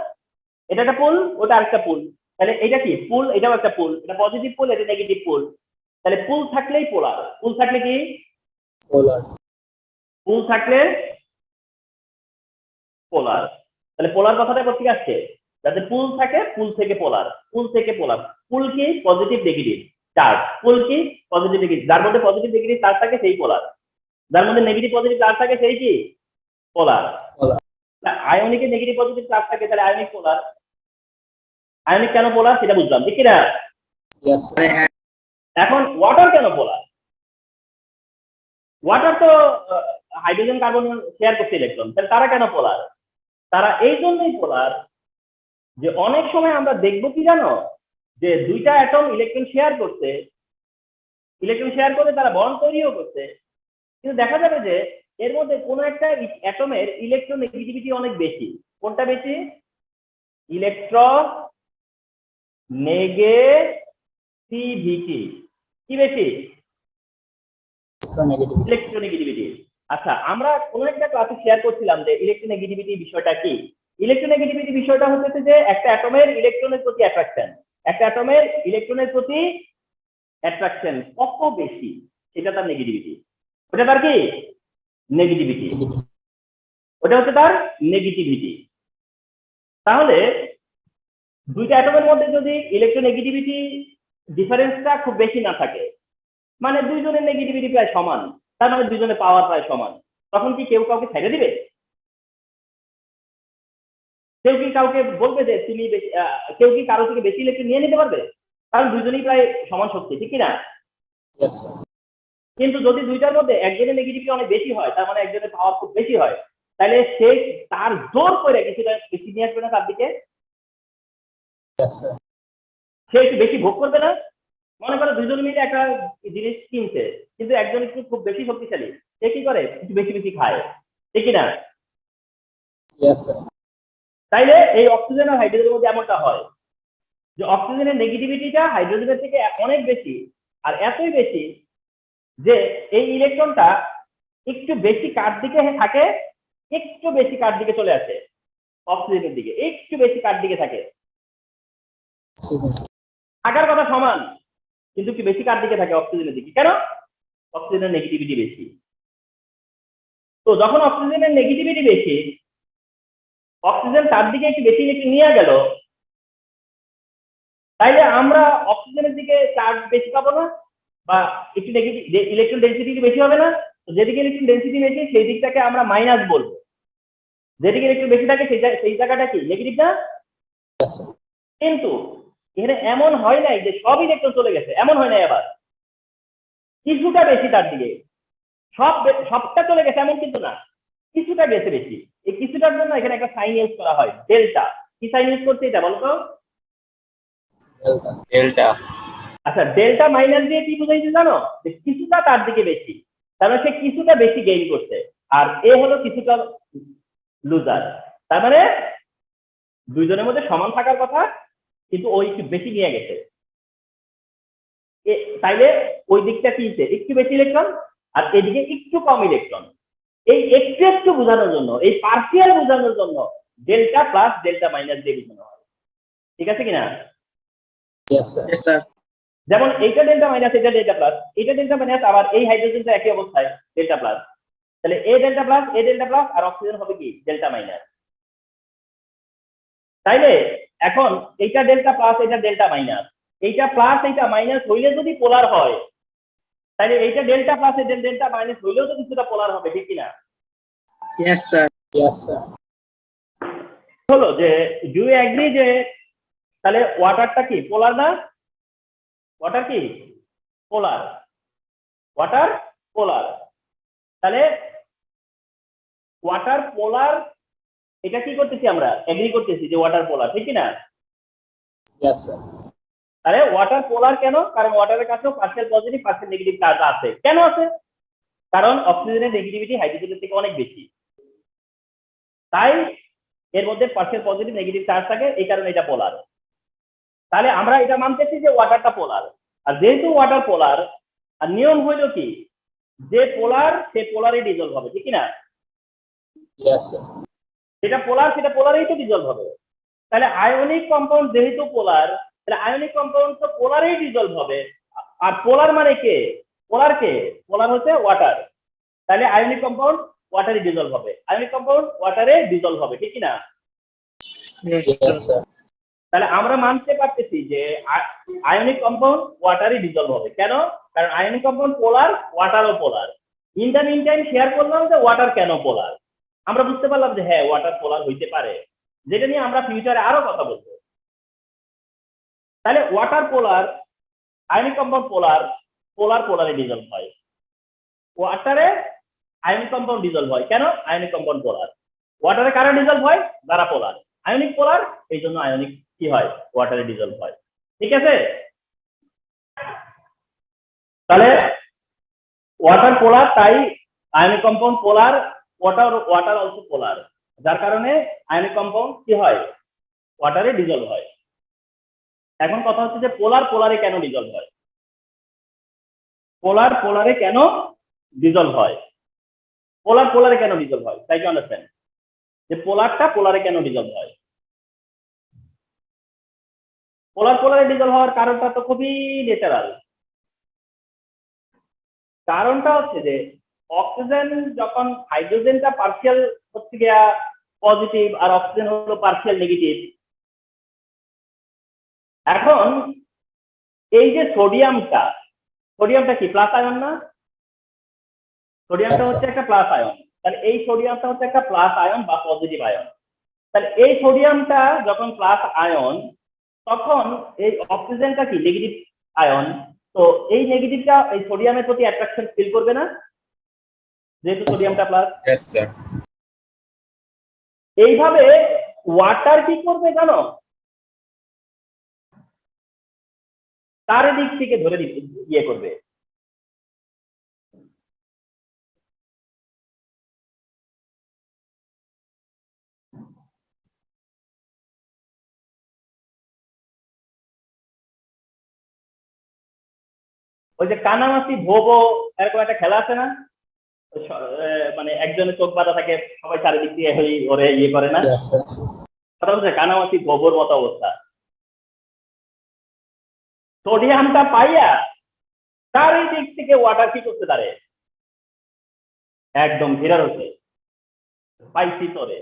এটা একটা পুল, ওটা আরেকটা পুল। তাহলে এটা কি পুল? এটাও একটা পুল। এটা পজিটিভ পুল, এটা নেগেটিভ পুল। তাহলে পুল থাকলেই পোলার। পুল থাকলে কি Polar. পুল থাকলে পোলার। তাহলে পোলার কথাটা কোথেকে আসছে? যাতে পুল থাকে, পুল থেকে পোলার, পুল থেকে পোলার। পুল কি পজিটিভ নেগেটিভ চার্জ, পুল কি পজিটিভ নেগেটিভ, যার মধ্যে পজিটিভ নেগেটিভ চার্জ থাকে সেই পোলার, যার মধ্যে নেগেটিভ পজিটিভ চার্জ থাকে সেই কি পোলার। Polar. আয়নিকে নেগেটিভ পজিটিভ চার্জ থাকে, তাহলে আয়নিক পোলার। আয়নিক কেন পোলার সেটা বুঝলাম, ঠিক কিনা? Yes, sir. এখন ওয়াটার কেন পোলার? ওয়াটার তো হাইড্রোজেন কার্বন শেয়ার করছে ইলেকট্রন, তাহলে তারা কেন পোলার? তারা এই জন্যই পোলার যে অনেক সময় আমরা দেখবো কি জানো, যে দুইটা অ্যাটম ইলেকট্রন শেয়ার করে তারা বন্ড তৈরিও করছে, কিন্তু দেখা যাবে যে এর মধ্যে কোনো একটা অ্যাটমের ইলেকট্রোনেগেটিভিটি অনেক বেশি। কোনটা বেশি? ইলেকট্রোনেগেটিভিটি। কি বেশি? Electronegativity. ইলেকট্রোনেগেটিভিটি। আচ্ছা, আমরা কোন একটা ক্লাসে শেয়ার করছিলাম যে ইলেকট্রোনেগেটিভিটি বিষয়টা কি। ইলেকট্রোনেগেটিভিটি বিষয়টা হচ্ছে যে একটা অ্যাটমের ইলেকট্রনের প্রতি অ্যাট্রাকশন, একটা অ্যাটমের ইলেকট্রনের প্রতি অ্যাট্রাকশন কত বেশি সেটা তার নেগেটিভিটি। ওটা তার কি নেগেটিভিটি, ওটা হচ্ছে তার নেগেটিভিটি। তাহলে দুইটা অ্যাটমের মধ্যে যদি ইলেকট্রোনেগেটিভিটি ডিফারেন্সটা খুব বেশি না থাকে, মানে দুইজনের নেগেটিভিটি প্রায় সমান, তার মানে দুইজনের পাওয়ার প্রায় সমান। তখন কি কেউ কাউকে ছেড়ে দিবে? কেউ কি কাউকে বলবে যে তুমি বেশি, কেউ কি কারো থেকে বেশি ইলেকট্রন নিয়ে নিতে পারবে? কারণ দুইজনই প্রায় সমান শক্তি, ঠিক কিনা? Yes, sir. কিন্তু যদি দুইটার মধ্যে একজনের নেগেটিভিটি অনেক বেশি হয়, তার মানে একজনের পাওয়ার খুব বেশি হয়, তাহলে সে তার জোর করে কিছুটা বেশি নিয়ে আসবে না তার দিকে? Yes, sir. সে একটু বেশি ভোগ করবে না? মনে করো দুইজন মিলে একটা জিনিস কিনছে, কিন্তু একজন একটু খুব বেশি শক্তিশালী, সে কি করে একটু বেশি বেশি খায়, ঠিক কিনা? Yes, sir. তাইলে এই অক্সিজেন আর হাইড্রোজেনের মধ্যে এমনটা হয় যে অক্সিজেনের নেগেটিভিটিটা হাইড্রোজেনের থেকে অনেক বেশি, আর এতই বেশি যে এই ইলেকট্রনটা একটু বেশি কার দিকে থাকে, একটু বেশি কার দিকে চলে আসে, অক্সিজেনের দিকে একটু বেশি কার দিকে থাকে। Oxygen. থাকার কথা সমান, কিন্তু একটু বেশি কার দিকে থাকে, অক্সিজেনের দিকে। কেন? অক্সিজেনের নেগেটিভিটি বেশি। তো যখন অক্সিজেনের নেগেটিভিটি বেশি, অক্সিজেন তার দিকে একটু বেশি ইলেকট্রন নিয়ে গেল, তাইলে আমরা অক্সিজেনের দিকে চার্জ বেশি পাবো না, বা একটু নেগেটিভ ইলেকট্রন ডেনসিটি বেশি হবে না? তো যেদিকে ইলেকট্রন ডেনসিটি বেশি সেই দিকটাকে আমরা মাইনাস বলবো, যেদিকে ইলেকট্রন বেশি থাকে সেই জায়গাটা কি নেগেটিভ না? Yes, sir. কিন্তু এখানে এমন হয় নাই যে সব ইলেকট্রন চলে গেছে, এমন হয় নাই, আবার কিছুটা বেশি তার দিকে, সবটা চলে গেছে এমন কিন্তু না, কিছুটা গেছে বেশি। এই কিছুটার জন্য এখানে একটা সাইন ইউজ করা হয়, ডেল্টা। কি সাইন ইউজ করছে এটা বলো তো? Delta. Delta. আচ্ছা, ডেল্টা মাইনাস দিয়ে কি বুঝাইছে জানো? যে কিছুটা তার দিকে বেশি, তার মানে সে কিছুটা বেশি গেইন করছে, আর এ হলো কিছুটা লুজার। তার মানে দুইজনের মধ্যে সমান থাকার কথা, কিন্তু ওই একটু বেশি নিয়ে গেছে। তাইলে ওই দিকটা কি একটু বেশি ইলেকট্রন, আর এদিকে একটু কম ইলেকট্রন। এই একটু একটু বোঝানোর জন্য, এই পার্সিয়াল বোঝানোর জন্য ডেল্টা প্লাস ডেল্টা মাইনাস দিয়ে বোঝানো হয়, ঠিক আছে কিনা? Yes, sir. Yes, sir. যেমন এইটা ডেল্টা মাইনাস, এটা ডেল্টা প্লাস, এটা ডেল্টা মাইনাস, আবার এই হাইড্রোজেনটা একই অবস্থায় ডেল্টা প্লাস। তাহলে এ ডেল্টা প্লাস, এ ডেল্টা প্লাস, আর অক্সিজেন হবে কি ডেল্টা মাইনাস। তাইলে এখন এইটা ডেল্টা প্লাস, এটা ডেল্টা মাইনাস, এইটা প্লাস এইটা মাইনাস হইলে যদি পোলার হয়, তাহলে এইটা ডেল্টা প্লাস এটা ডেল্টা মাইনাস হইলেও তো কিছুটা পোলার হবে, ঠিক কিনা? Yes, sir. Yes, sir. হলো যে ডু ইউ এগ্রি যে তাহলে ওয়াটারটা কি পোলার না? ওয়াটার কি পোলার? ওয়াটার পোলার। তাহলে ওয়াটার পোলার, এটা কি করতেছি আমরা? এগ্রি করতেছি যে ওয়াটার পোলার, ঠিক কিনা? Yes, sir. তাহলে ওয়াটার পোলার কেন? কারণ ওয়াটারের কাছেও partial positive partial negative charge আছে। কেন আছে? কারণ অক্সিজেনের নেগেটিভিটি হাইড্রোজেনের থেকে অনেক বেশি, তাই এর মধ্যে পার্শিয়াল পজিটিভ নেগেটিভ চার্জ থাকে, এই কারণে এটা পোলার। তাহলে আমরা এটা মানতেছি যে ওয়াটারটা পোলার। আর যেহেতু ওয়াটার পোলার, আর নিয়ম হইল কি যে পোলার সে পোলারে ডিজলভ হবে, ঠিক কিনা? Yes, sir. যেটা পোলার সেটা পোলারেই তো ডিজলভ হবে। তাহলে আয়নিক কম্পাউন্ড যেহেতু পোলার, তাহলে আয়নিক কম্পাউন্ড তো পোলারেই ডিজলভ হবে। আর পোলার মানে কে? পোলার কে? পোলার হচ্ছে ওয়াটার। তাহলে আয়নিক কম্পাউন্ড ওয়াটারে ডিজলভ হবে, আয়নিক কম্পাউন্ড ওয়াটারে ডিজলভ হবে, ঠিক কিনা? Yes, Yes, sir. sir. তাহলে আমরা মানতে পারতেছি যে আয়নিক কম্পাউন্ড ওয়াটারে ডিজলভ হবে। কেন? কারণ আয়নিক কম্পাউন্ড পোলার, ওয়াটারও polar. In the meantime share করলাম যে ওয়াটার কেন পোলার, আমরা বুঝতে পারলাম যে হ্যাঁ ওয়াটার পোলার হইতে পারে, যেটা নিয়ে আমরা ফিউচারে আরো কথা বলবো। তাহলে ওয়াটার পোলার, আয়নিক কম্পাউন্ড পোলার, পোলার পোলারে ডিজলভ হয়, ওয়াটারে আয়নিক কম্পাউন্ড ডিজলভ হয়। কেন? আয়নিক কম্পাউন্ড পোলার। ওয়াটারে কারা ডিজলভ হয়? যারা পোলার। আয়নিক পোলার, এই জন্য আয়নিক কি হয়? ওয়াটারে ডিজলভ হয়, ঠিক আছে? তাহলে ওয়াটার পোলার, তাই আয়নিক কম্পাউন্ড পোলার, ওয়াটার অলসো পোলার, যার কারণে আয়নিক কম্পাউন্ড কি হয়? ওয়াটারে ডিজলভ হয়। এখন কথা হচ্ছে যে পোলার পোলারে কেন ডিজলভ হয়? পোলার পোলারে কেন ডিজলভ হয়? পোলার পোলারে কেন ডিজলভ হয়? তাই কি আন্ডারস্ট্যান্ড যে পোলারটা পোলারে কেন ডিজলভ হয়? পোলার পোলারে ডিজলভ হওয়ার কারণটা তো খুবই ন্যাচারাল। কারণটা হচ্ছে যে অক্সিজেন যখন, হাইড্রোজেনটা পার্শিয়াল হচ্ছে গিয়া পজিটিভ আর অক্সিজেন হলো পার্শিয়াল নেগেটিভ। এখন এই যে সোডিয়ামটা, সোডিয়ামটা কি প্লাস আয়ন না? সোডিয়ামটা Yes, sir. হচ্ছে একটা প্লাস আয়ন। তাহলে এই সোডিয়ামটা হচ্ছে একটা প্লাস আয়ন বা পজিটিভ আয়ন। তাহলে এই সোডিয়ামটা যখন প্লাস আয়ন, তখন এই অক্সিজেনটা কি নেগেটিভ আয়ন। তো এই নেগেটিভটা এই সোডিয়ামের প্রতি অ্যাট্রাকশন ফিল করবে না, যেহেতু Yes, সোডিয়ামটা sir. Plus. Yes, sir. এইভাবে ওয়াটার কি করবে জানো, তার দিক থেকে ধরে ইয়ে করবে। ওই যে কানামাছি ভোবো এরকম একটা খেলা আছে না, মানে একজনের চোখ বাঁধা থাকে, সবাই চারিদিক দিয়ে ওরে ইয়ে করে না, Yes, sir. কথা হচ্ছে কানামাছি ভোবোর মতো অবস্থা। সোডিয়ামটা পাইয়া চারিদিক থেকে ওয়াটার কি করতে পারে, একদম ঘেরার হচ্ছে স্পাইসি তোরে।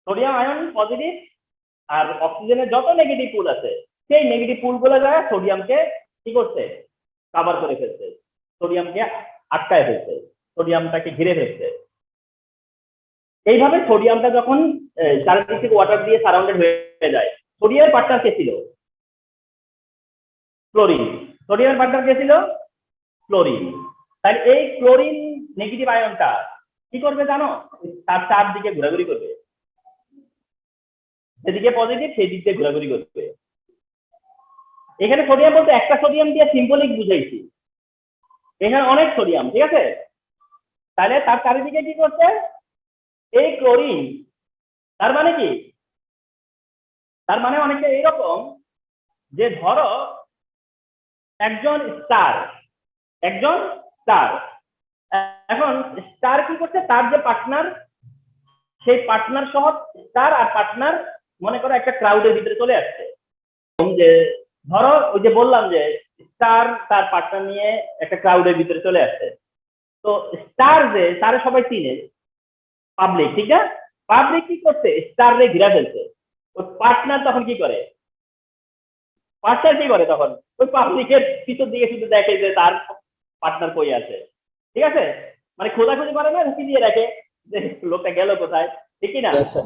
সোডিয়াম আয়ন পজিটিভ, আর অক্সিজেনের যত নেগেটিভ পুল আছে সেই নেগেটিভ পুল গুলো যায় সোডিয়ামকে কি করছে, কাভার করে ফেলছে, সোডিয়ামকে আটকায় ফেলছে, সোডিয়ামটাকে ঘিরে ফেলছে। এইভাবে সোডিয়ামটা যখন চারিদিক থেকে ওয়াটার দিয়ে সারাউন্ডেড হয়ে যায়, সোডিয়ামের পার্টনার কে ছিল? ক্লোরিন। সোডিয়ামের পার্টনার কে ছিল? ক্লোরিন। তাই এই ক্লোরিন নেগেটিভ আয়নটা কি করবে জানো, তার চারদিকে ঘোরাঘুরি করবে, সেদিকে পজিটিভ সেই দিক দিয়ে ঘোরাঘুরি করবে। এখানে সোডিয়াম বলতে একটা সোডিয়াম দিয়ে সিম্বলিক বুঝাইছি, এখানে অনেক সোডিয়াম, ঠিক আছে? তাহলে তার চারিদিকে কি করছে এই ক্লোরিন, তার মানে কি, তার মানে অনেকটা এইরকম যে ধরো একজন স্টার, এখন স্টার কি করছে, তার যে পার্টনার, সেই পার্টনার সহ স্টার আর পার্টনার মনে করো একটা ক্রাউডের ভিতরে চলে আসছে। যে ধরো ওই যে বললাম যে স্টার তার পার্টনার নিয়ে একটা ক্রাউডের ভিতরে চলে আসছে, তো স্টার যে তারে সবাই চিনে, পাবলিক, ঠিক না? পাবলিক কি করছে, স্টার রে ঘিরা ফেলছে। ওই পার্টনার তখন কি করে, তখন ওই পাবলিকের পিছন দিকে শুধু দেখে যে তার পার্টনার কই আছে, ঠিক আছে? মানে খোঁজাখুঁজি করে না, রুকি দিয়ে রাখে যে লোকটা গেল কোথায়, ঠিক না? Yes, sir.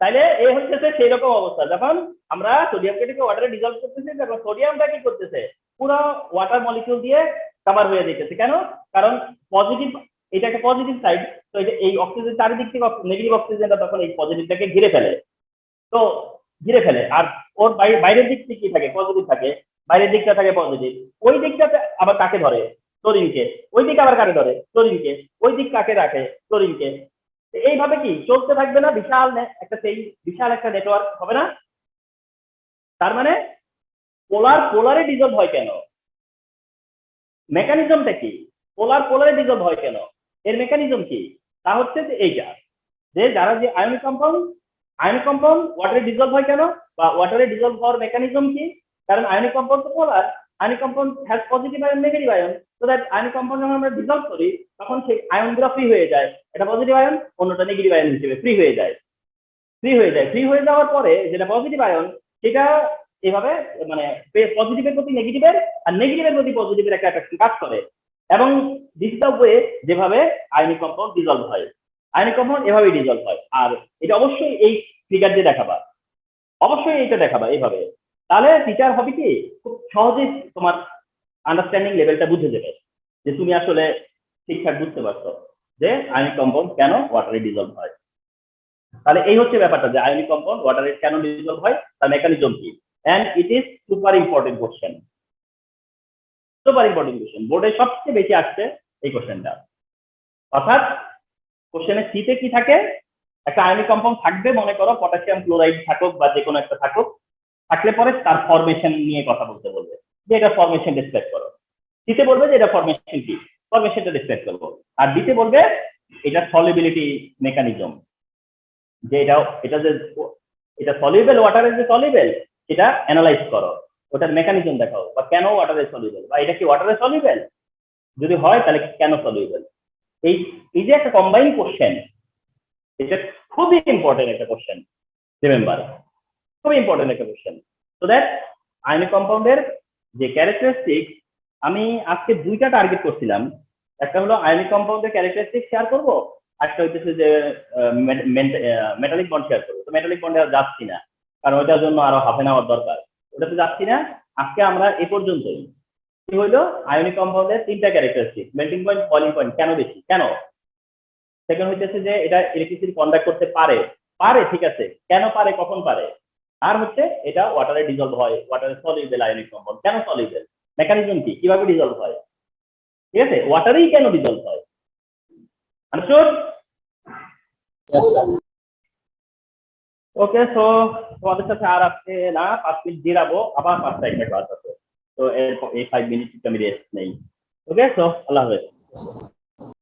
তাইলে এই হচ্ছে সেই রকম অবস্থা, যখন আমরা সোডিয়ামকে থেকে ওয়াটারে ডিজলভ করতেছি, তখন সোডিয়ামটা কি করতেছে, পুরো ওয়াটার মলিকিউল দিয়ে কভার হয়ে যেতেছে। কেন? কারণ পজিটিভ, এটা একটা পজিটিভ সাইড, তো এই অক্সিজেন চারিদিক থেকে নেগেটিভ অক্সিজেনটা তখন এই পজিটিভটাকে ঘিরে ফেলে। তো ঘিরে ফেলে, আর ওর বাইরের দিক থেকে কি থাকে, পজিটিভ থাকে, বাইরের দিকটা থাকে পজিটিভ, ওই দিকটাতে আবার কাকে ধরে, ক্লোরিনকে, ওই দিকে আবার কাকে ধরে, ক্লোরিনকে, ওই দিক কাকে রাখে, ক্লোরিনকে। এইভাবে কি চলতে থাকবে না, বিশাল একটা সেই বিশাল একটা নেটওয়ার্ক হবে না? তার মানে পোলারে ডিজলভ হয় কেন, মেকানিজমটা কি, পোলারে ডিজলভ হয় কেন, এর মেকানিজম কি? তা হচ্ছে যে এইটা, যে যারা যে আয়নিক কম্পাউন্ড ওয়াটারে ডিজলভ হয় কেন, বা ওয়াটারে ডিজলভ হওয়ার মেকানিজম কি? কারণ আয়নিক কম্পাউন্ড তো polar, ionic compound has positive ion negative ion, so that ionic compound যখন আমরা ডিজলভ করি তখন সেই আয়নগুলো ফ্রি হয়ে যায়, এটা পজিটিভ আয়ন, অন্যটা নেগেটিভ আয়ন হিসেবে ফ্রি হয়ে যায়। ফ্রি হয়ে যাওয়ার পরে যেটা পজিটিভ আয়ন, সেটা এভাবে মানে পজিটিভের প্রতি নেগেটিভের আর নেগেটিভের প্রতি পজিটিভের একটা অ্যাট্রাকশন কাজ করে, এবং দিস ইজ দ্য ওয়ে যেভাবে আয়নিক কম্পাউন্ড ডিজলভ হয়। আয়নিক কম্পাউন্ড এভাবেই ডিজলভ হয়। আর এটা অবশ্যই এই ফিগার দিয়ে দেখাবা, অবশ্যই এইটা দেখাবা এইভাবে, তাহলে টিচার হবে কি খুব সহজেই তোমার আন্ডারস্ট্যান্ডিং লেভেলটা বুঝে যাবে, যে তুমি আসলে ঠিকঠাক বুঝতে পারছো যে আয়নিক কম্পাউন্ড কেন ওয়াটারে ডিজলভ হয়। তাহলে এই হচ্ছে ব্যাপারটা, যে আয়নিক কম্পাউন্ড ওয়াটারে কেন ডিজলভ হয়, তার মেকানিজম কি। And it is super important question, বোর্ডে সবচেয়ে বেশি আসছে এই কোশ্চেনটা। অর্থাৎ কোশ্চেনের সিতে কি থাকে, একটা আয়নিক কম্পাউন্ড থাকবে, মনে করো পটাশিয়াম ক্লোরাইড থাকুক বা যে কোনো একটা থাকুক, থাকলে পরে তার ফরমেশন নিয়ে কথা বলবে, যে এটা ফরমেশন ডিসক্রাইব করো। সিতে বলবে যে এটা ফরমেশন কি, ফরমেশনটা ডিসক্রাইব করবো। আর ডিতে বলবে এটা সলিবিলিটি মেকানিজম, যে এটা সলিউবল, ওয়াটারের যে সলিউবল সেটা অ্যানালাইজ করো, ওটার মেকানিজম দেখাও, বা কেন ওয়াটারে সলিউবল, বা এটা কি ওয়াটারে সলিউবল, যদি হয় তাহলে কেন সলিউবল। এই যে একটা কম্বাইন কোশ্চেন, এটা খুবই ইম্পর্টেন্ট একটা কোশ্চেন, রিমেম্বার, খুবই ইম্পর্টেন্ট একটা কোশ্চেন, সো দ্যাট আয়নিক কম্পাউন্ডের যে ক্যারেক্টারিস্টিক আমি আজকে দুইটা টার্গেট করছিলাম, একটা হলো আয়নিক কম্পাউন্ডের ক্যারেক্টারিস্টিক শেয়ার করব, একটা হচ্ছে যে মেটালিক বন্ড শেয়ার করবো। তো মেটালিক বন্ডে আর যাচ্ছি না, কারণ ওইটার জন্য আরো হাফ এন আওয়ার দরকার, ওটাতে যাচ্ছি না। আজকে আমরা এ পর্যন্তই। কি হইলো, আয়নিক কম্পাউন্ডের তিনটা characteristic, melting point, boiling point, কেন বেশি, কেন। সেকেন্ড হইতেছে যে এটা ইলেকট্রিসিটি কন্ডাক্ট করতে পারে, পারে ঠিক আছে, কেন পারে, কখন পারে। আর হচ্ছে এটা ওয়াটারে ডিজলভ হয়, ওয়াটারে সলিউবেল আয়নিক কম্পাউন্ড, কেন সলিউবেল, মেকানিজম কি, কিভাবে ডিজলভ হয়, ঠিক আছে, ওয়াটারেই কেন ডিজলভ হয়। আন্ডারস্টুড? Yes, sir. ওকে, সো তোমাদের সাথে আর আজকে না 5 মিনিট জিরাবো, আবার 5টা একটা ক্লাস আছে, তো এই 5 মিনিট আমি রেস্ট নেই। ওকে, সো আল্লাহ হাফেজ। Yes, sir.